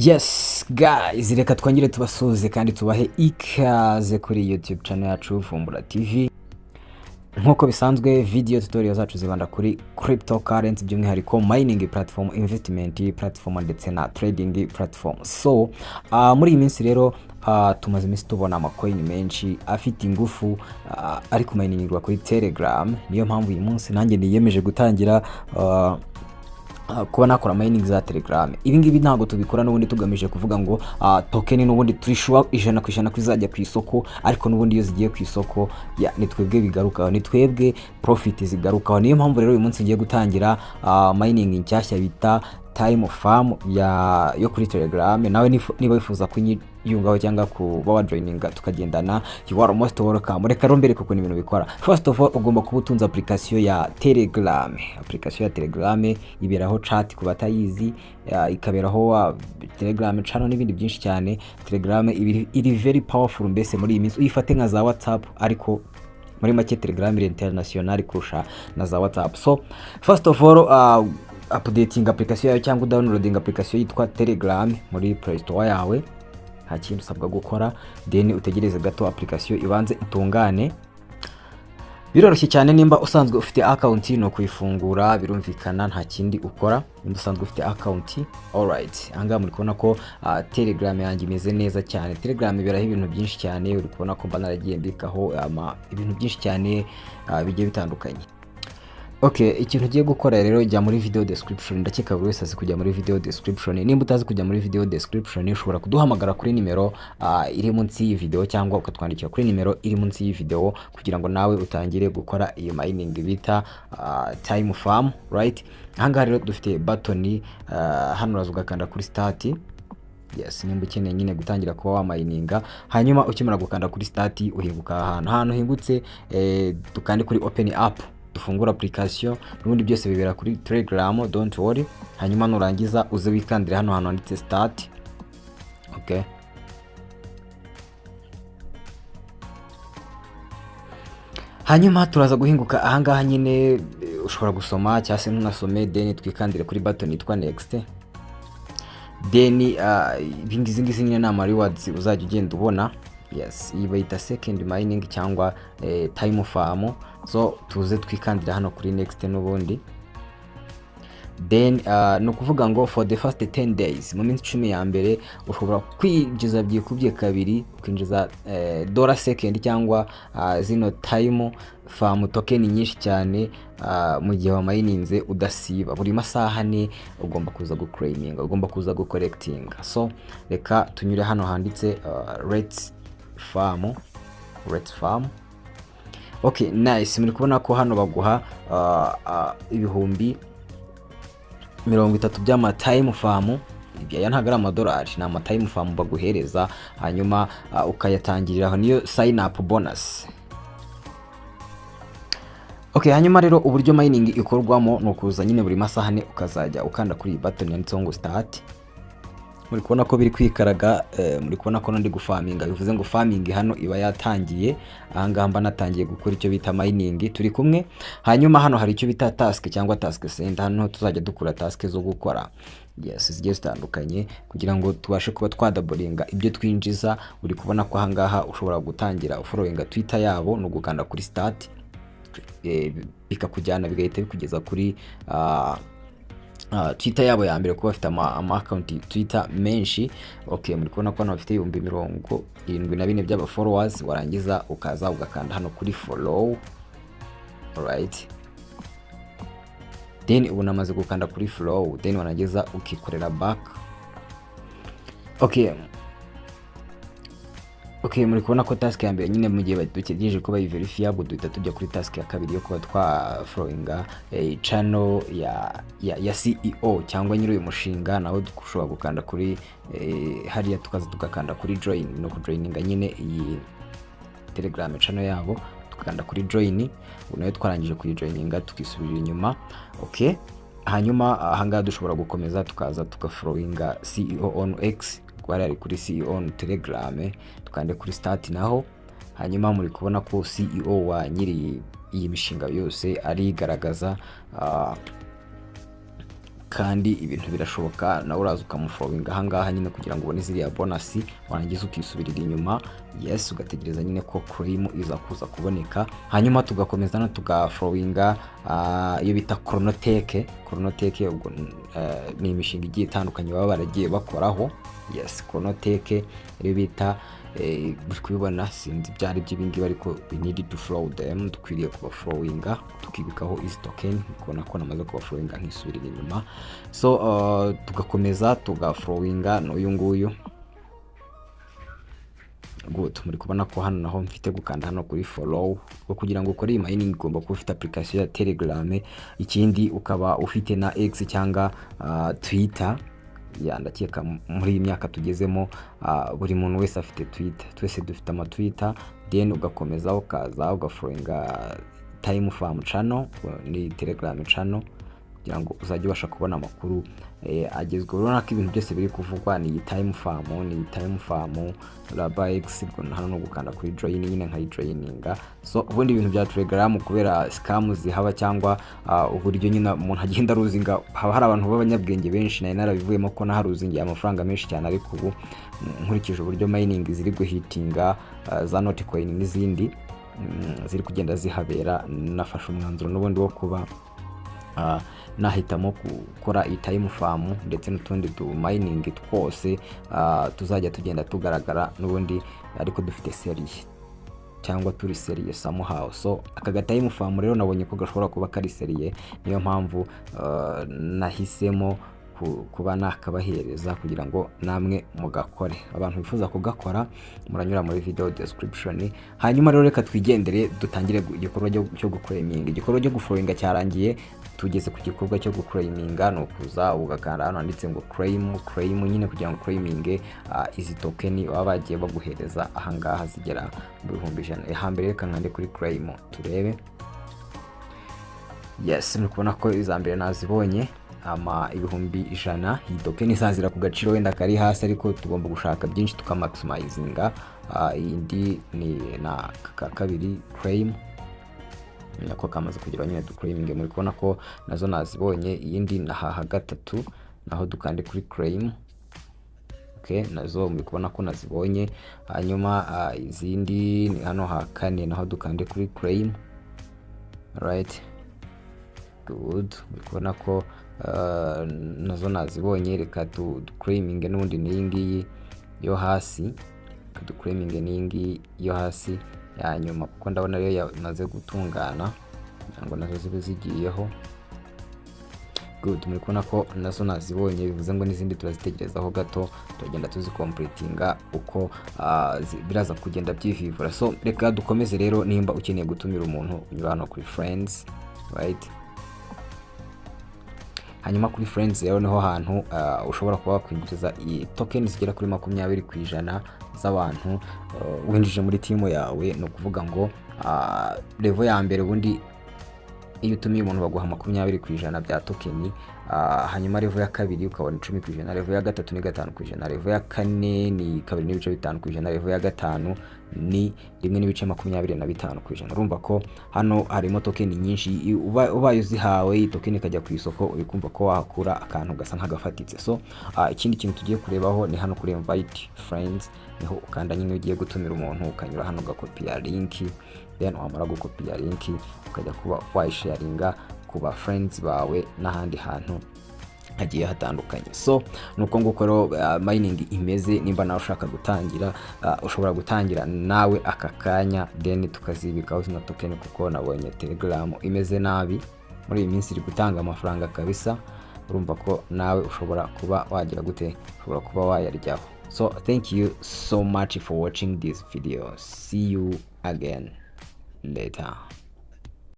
Yes guys, reka twongere tubasuhuze kandi tubahe ikaze kuri YouTube channel yacu Vumbura TV. Nkuko bisanzwe video tutorial zacu zibanda kuri cryptocurrency, by'umwihariko mining platform, investment platform ndetse na trading platform. So muri iyi minsi rero tumaze iminsi tubona amacoin menshi afite ingufu ari kuminingirwa kuri Telegram. Niyo mpamvu uyu munsi nanjye niyemeje gutangira kuba nakora mining za Telegram. Ibi ngibi ntago tubikora n'ubundi tugamije kuvuga ngo token n'ubundi turishuwa 100% kwizajya ku isoko, ariko n'ubundi iyo zigiye ku isoko ni twebwe bigarukaho, ni twebwe profit zigarukaho. Niyo mpamvu rero uyu munsi ngiye gutangira mining inshyashya bita Time Farm yo kuri Telegram. Nawe niba wifuza kunyiyungaho cyangwa kuba wa joininga tukagendana, you are most welcome. Reka rombere kuko ni ibintu bikora. First of all, ugomba kuba utunze application ya Telegram. Application ya Telegram iberaho chat ku batayizi, ikaberaho Telegram channel n'ibindi byinshi cyane. Telegram iri very powerful, mbese muri iyi minsi uyifate nka za WhatsApp, ariko muri make Telegram iri international kurusha na za WhatsApp. So first of all, updating application yawe cyangwa downloading application yitwa Telegram muri Play Store yawe, nta kintu usabwa gukora, then utegereze gato application ibanze itungane. Biroroshye cyane. Nimba usanzwe ufite account no kuyifungura birumvikana, nta kindi ukora. Nimba usanzwe ufite account, alright, anga muri kubona ko Telegram yanjye imeze neza cyane. Telegram iberaho ibintu byinshi cyane, uri kubona ko banaragiye mbikaho ibintu byinshi cyane bigiye bitandukanye. Okay, ikintu ugiye gukora rero, jya muri video description. Ndakeka buri wese azi kujya muri video description. Nimba utazi kujya muri video description, ushobora kuduhamagara kuri nimero iri munsi y'iyi video, cyangwa ukatwandikira kuri nimero iri munsi y'iyi video kugira ngo nawe utangire gukora iyo mining bita Time Farm, right? Hanga rero dufite button hano, uraza ugakanda kuri start. Yes, nimba ukeneye nyine gutangira kuba wa mininga. Hanyuma ukimara gukanda kuri start, uhinguka ahantu hingutse, dukande kuri open app, dufungura application. N'ubundi byose bibera kuri Telegram, don't worry. Hanyuma nurangiza uze wikandire hano handitse start. Okay, hanyuma turaza guhinguka ahangaha nyine, ushobora gusoma cyangwa se ntunasome, then twikandire kuri button yitwa next. Then izi ngizi nyine nama rewards uzajya ugenda ubona. Yes, iyi bayita second mining cyangwa Time Farm. So tuze twikandira hano kuri next n'ubundi. Then no kuvuga ngo for the first 10 days, mu minsi 10 ya mbere ushobora kwinjiza byikubye kabiri, kwinjiza dollar second cyangwa zino Time Farm token nyinshi cyane mu gihe wa mininze udasiba. Buri masaha ne ugomba kuza guclaiming, ugomba kuza gucollecting. So reka tunyure hano handitse Let's Farm. Okay, nice. Muri kubona ko hano baguha ibihumbi 30 by'ama Time Farm. Ibyo ntago ari amadolari, ni ama Time Farm baguhereza, hanyuma ukayatangirira aho, niyo sign up bonus. Okay, hanyuma rero uburyo mining ikorwamo no kuza nyine buri masaha ne ukazajya ukanda kuri button yanditseho ngo start. Muri kubona ko biri kwikaraga, muri kubona ko ndi gufaminga, bivuze ngo farming hano iba yatangiye. Ahangaha mba natangiye gukora icyo bita mining, turi kumwe. Hanyuma hano hari icyo bita task cyangwa task send. Hano tuzajya dukora task zo gukora, yes, zigiye zitandukanye, kugira ngo tubashe kuba twadaboringa ibyo twinjiza. Uri kubona ko ahangaha ushobora gutangira following Twitter yabo no gukanda kuri start, bikakujyana bigahita bikugeza kuri Twitter yabo ya mbere, kuba bafite ama account Twitter menshi. Okay, muri kubona ko hano bafite 74,000 by'aba followers. Warangiza ukaza ugakanda hano kuri follow, alright. Then unamaze gukanda kuri follow, then wanageza ukikorera back. Okay, muri kubona ko task ya mbere nyine mu gihe dutegereje ko verifiable, duhita tujya kuri task ya kabiri yo kuba twa followinga channel ya CEO cyangwa nyiri uyu mushinga. Nawe dushobora gukanda kuri hariya, tukaza tugakanda kuri join no kujoininga nyine iyi Telegram channel yabo, tukanda kuri join. Unayo twarangije kuri joininga tukisubira inyuma. Okay, hanyuma ahangaha dushobora gukomeza tukaza tugafollowinga CEO on X, ari kuri CEO on Telegram, tukande kuri start naho. Hanyuma muri kubona ko CEO wa nyiri iyi mishinga yose ari garagaza kandi ibintu birashoboka. Nawe uraza ukamufollowinga ahangaha nyine kugira ngo ubone ziriya bonus, warangiza ukisubirira inyuma, yes, ugategereza nyine ko cream iza kuza kuboneka. Hanyuma tugakomeza no tugafollowinga iyo bita Chronotech. Chronotech ubwo ni imishinga igiye itandukanye baba baragiye bakoraho. Yes, Chronotech iyo bita buri kubibona sinzi byari by'ibingibi, ariko we need to follow them. Dukwiriye kubafollowinga tukibikaho izi token, kubona ko namaze kubafollowinga ntisubirira inyuma. So tugakomeza tugafollowinga n'uyu nguyu. Good, muri kubona ko hano naho mfite gukanda hano kuri follow. Kugira ngo ukore iyi mining ugomba kuba ufite application ya Telegram, ikindi ukaba ufite na X cyangwa Twitter. Ndakeka muri iyi myaka tugezemo buri muntu wese afite Twitter, twese dufite ama Twitter. Then ugakomeza ukaza ugafollowinga Time Farm channel, ni Telegram channel, kugira ngo uzajye ubasha kubona amakuru agezweho. Urabona ko ibintu byose biri kuvugwa ni Time Farm Raba X. Hano no gukanda kuri join nyine nkayijoininga. So ubundi ibintu bya Telegram kubera scam zihaba cyangwa uburyo nyine umuntu agenda aruzinga, haba hari abantu b'abanyabwenge benshi, nayo narabivuyemo ko naharuzingiye amafaranga menshi cyane. Ariko ubu nkurikije uburyo mining ziri guhitinga za Notcoin n'izindi ziri kugenda zihabera, nafashe umwanzuro n'ubundi wo kuba nahitamo gukora Time Farm ndetse n'utundi tu mining twose tuzajya tugenda tugaragara n'ubundi, ariko dufite serie cyangwa turi serie somehow. So aka Time Farm rero nabonye ko gashobora kuba kari serie, niyo mpamvu nahisemo kuba nakabahereza kugira ngo namwe mugakore. Abantu bifuza kugakora muranyura muri video description. Hanyuma rero reka twigendere dutangire igikorwa cyo guclaiminga. Igikorwa cyo gufollowinga cyarangiye, tugeze ku gikorwa cyo guclaiminga. No kuza ugakanda hano handitse ngo claim nyine kugira ngo claiminge izi token baba bagiye baguhereza ahangaha zigera mu 100,000. Hambere reka nkande kuri claim turebe. Yes, nukubona ko izambere nazibonye ama 100,000. Iyi token izazira ku gaciro wenda kari hasi, ariko tugomba gushaka byinshi tukamaximizinga. Indi ni na kabiri claim nako kamaze kugira nyine duclaiminge. Muri kubona ko nazo nazibonye. Iyindi naha gatatu naho dukande kuri claim. Okay, nazo muri kubona ko nazibonye. Hanyuma izindi ni hano ha kane naho dukande kuri claim. Right, good, muri kubona ko nazo nazibonye. Reka duclaiminge n'ubundi n'iyi ngiyi yo hasi, duclaiminge n'iyi ngiyi yo hasi ya nyuma, kuko ndabona rero yamaze gutungana ngo nazo zibe zigiyeho. Good, muri kubona ko nazo nazibonye, bivuze ngo n'izindi turazitegerezaho gato, tugenda tuzicompletinga uko biraza kugenda byivivura. So reka dukomeze rero. Nimba ukeneye gutumira umuntu unyura hano kuri friends, right? Hanyuma kuri friends rero niho hantu ushobora kuba wakwinjiza token zigera kuri 20% z'abantu winjije muri team yawe. No kuvuga ngo level ya mbere ubundi iyo utumiye umuntu baguha 20% bya token. Hanyuma level ya kabiri ukabona 10%, level ya gatatu ni 5%, level ya kane ni 2.5%, level ya gatanu ni 1.25%. Urumva ko hano harimo token nyinshi. Ubaye uzihawe iyi token ikajya ku isoko, uri kumva ko wahakura akantu gasa nk'agafatitse. So ikindi kintu tugiye kurebaho ni hano kuri invite friends, niho ukanda nyine ugiye gutumira umuntu, ukanyura hano ugakopia link. Then wamara gukopia link ukajya kuba wayisharinga kuba friends bawe n'ahandi hantu hagiye hatandukanye. So nuko nguko rero mining imeze. Nimba nawe ushaka gutangira, ushobora gutangira nawe aka kanya, then tukazibikaho zino token, kuko nabonye Telegram imeze nabi muri iyi minsi, iri gutanga amafaranga kabisa. Urumva ko nawe ushobora kuba wagira gute, ushobora kuba wayaryaho. So thank you so much for watching this video. See you again later.